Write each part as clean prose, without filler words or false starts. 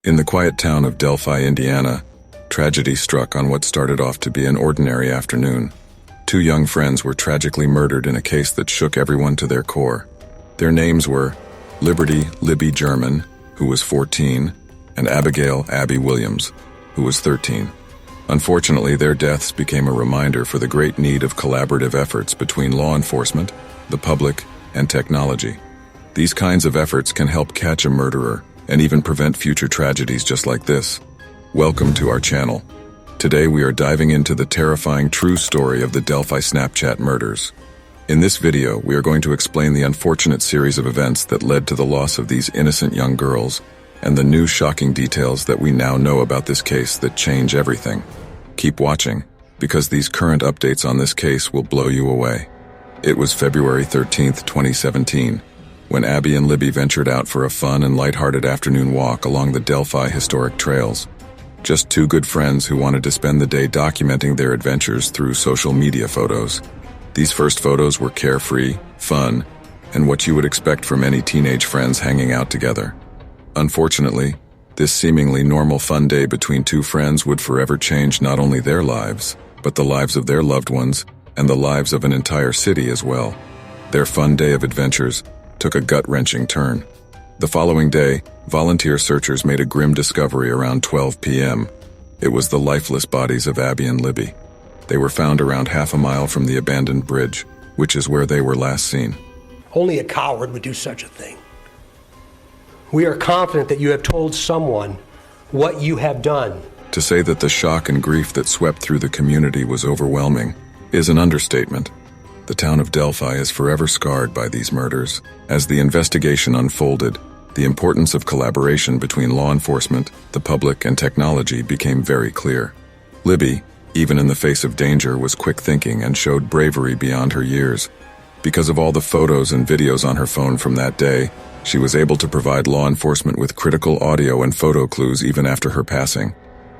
In the quiet town of Delphi, Indiana, tragedy struck on what started off to be an ordinary afternoon. Two young friends were tragically murdered in a case that shook everyone to their core. Their names were Liberty Libby German, who was 14, and Abigail Abby Williams, who was 13. Unfortunately, their deaths became a reminder for the great need of collaborative efforts between law enforcement, the public, and technology. These kinds of efforts can help catch a murderer and even prevent future tragedies just like this. Welcome to our channel. Today we are diving into the terrifying true story of the Delphi Snapchat murders. In this video, we are going to explain the unfortunate series of events that led to the loss of these innocent young girls and the new shocking details that we now know about this case that change everything. Keep watching, because these current updates on this case will blow you away. It was February 13th, 2017, when Abby and Libby ventured out for a fun and lighthearted afternoon walk along the Delphi historic trails. Just two good friends who wanted to spend the day documenting their adventures through social media photos. These first photos were carefree, fun, and what you would expect from any teenage friends hanging out together. Unfortunately, this seemingly normal fun day between two friends would forever change not only their lives, but the lives of their loved ones and the lives of an entire city as well. Their fun day of adventures took a gut-wrenching turn. The following day, volunteer searchers made a grim discovery around 12 p.m. It was the lifeless bodies of Abby and Libby. They were found around half a mile from the abandoned bridge, which is where they were last seen. Only a coward would do such a thing. We are confident that you have told someone what you have done. To say that the shock and grief that swept through the community was overwhelming is an understatement. The town of Delphi is forever scarred by these murders. As the investigation unfolded, the importance of collaboration between law enforcement, the public, and technology became very clear. Libby, even in the face of danger, was quick thinking and showed bravery beyond her years. Because of all the photos and videos on her phone from that day, she was able to provide law enforcement with critical audio and photo clues even after her passing.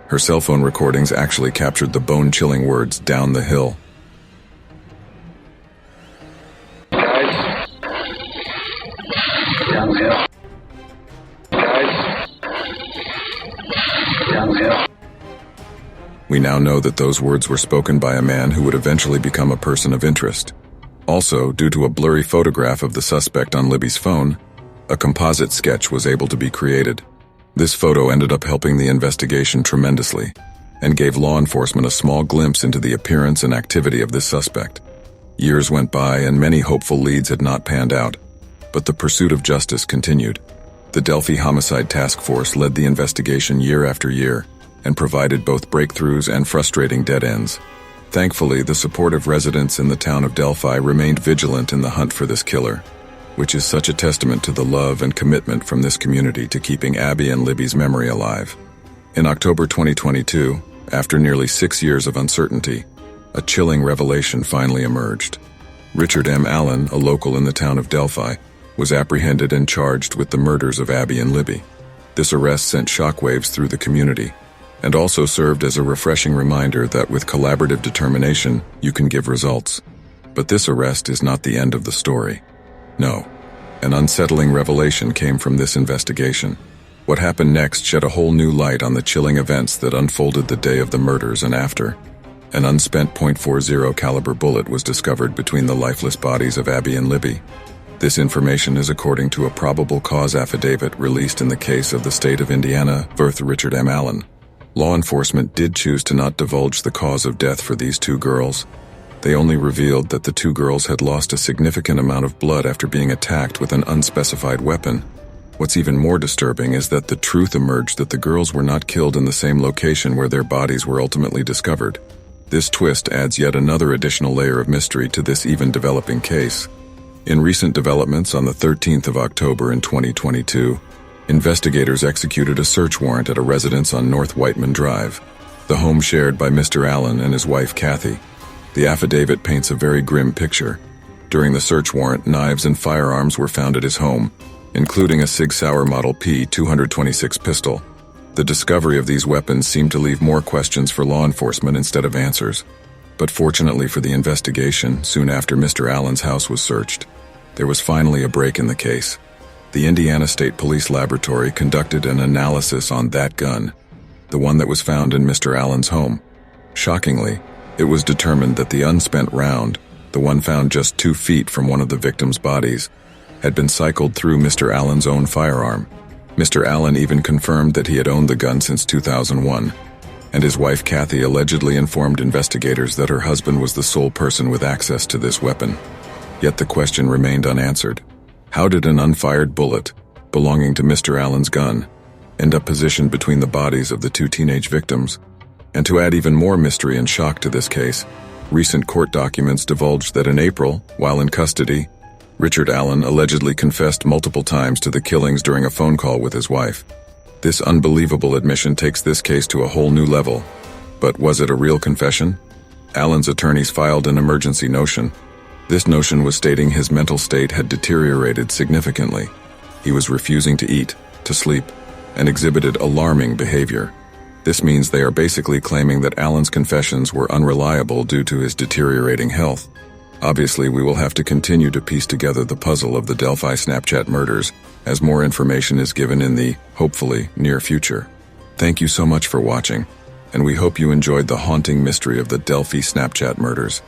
Her cell phone recordings actually captured the bone-chilling words, "down the hill." Down the hill. Guys. Down the hill. We now know that those words were spoken by a man who would eventually become a person of interest. Also, due to a blurry photograph of the suspect on Libby's phone, a composite sketch was able to be created. This photo ended up helping the investigation tremendously and gave law enforcement a small glimpse into the appearance and activity of this suspect. Years went by and many hopeful leads had not panned out, but the pursuit of justice continued. The Delphi Homicide Task Force led the investigation year after year and provided both breakthroughs and frustrating dead ends. Thankfully, the supportive residents in the town of Delphi remained vigilant in the hunt for this killer, which is such a testament to the love and commitment from this community to keeping Abby and Libby's memory alive. In October 2022, after nearly 6 years of uncertainty, a chilling revelation finally emerged. Richard M. Allen, a local in the town of Delphi, was apprehended and charged with the murders of Abby and Libby. This arrest sent shockwaves through the community and also served as a refreshing reminder that with collaborative determination, you can give results. But this arrest is not the end of the story. No, an unsettling revelation came from this investigation. What happened next shed a whole new light on the chilling events that unfolded the day of the murders and after. An unspent .40 caliber bullet was discovered between the lifeless bodies of Abby and Libby. This information is according to a probable cause affidavit released in the case of the state of Indiana versus Richard M. Allen. Law enforcement did choose to not divulge the cause of death for these two girls. They only revealed that the two girls had lost a significant amount of blood after being attacked with an unspecified weapon. What's even more disturbing is that the truth emerged that the girls were not killed in the same location where their bodies were ultimately discovered. This twist adds yet another additional layer of mystery to this even developing case. In recent developments on the 13th of October in 2022, investigators executed a search warrant at a residence on North Whiteman Drive, the home shared by Mr. Allen and his wife Kathy. The affidavit paints a very grim picture. During the search warrant, knives and firearms were found at his home, including a Sig Sauer Model P226 pistol. The discovery of these weapons seemed to leave more questions for law enforcement instead of answers. But fortunately for the investigation, soon after Mr. Allen's house was searched, there was finally a break in the case. The Indiana State Police Laboratory conducted an analysis on that gun, the one that was found in Mr. Allen's home. Shockingly, it was determined that the unspent round, the one found just 2 feet from one of the victim's bodies, had been cycled through Mr. Allen's own firearm. Mr. Allen even confirmed that he had owned the gun since 2001, and his wife Kathy allegedly informed investigators that her husband was the sole person with access to this weapon. Yet the question remained unanswered. How did an unfired bullet, belonging to Mr. Allen's gun, end up positioned between the bodies of the 2 teenage victims? And to add even more mystery and shock to this case, recent court documents divulged that in April, while in custody, Richard Allen allegedly confessed multiple times to the killings during a phone call with his wife. This unbelievable admission takes this case to a whole new level. But was it a real confession? Allen's attorneys filed an emergency notion. This notion was stating his mental state had deteriorated significantly. He was refusing to eat, to sleep, and exhibited alarming behavior. This means they are basically claiming that Allen's confessions were unreliable due to his deteriorating health. Obviously, we will have to continue to piece together the puzzle of the Delphi Snapchat murders as more information is given in the, hopefully, near future. Thank you so much for watching, and we hope you enjoyed the haunting mystery of the Delphi Snapchat murders.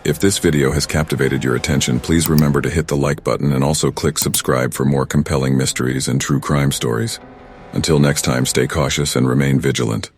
If this video has captivated your attention, please remember to hit the like button and also click subscribe for more compelling mysteries and true crime stories. Until next time, stay cautious and remain vigilant.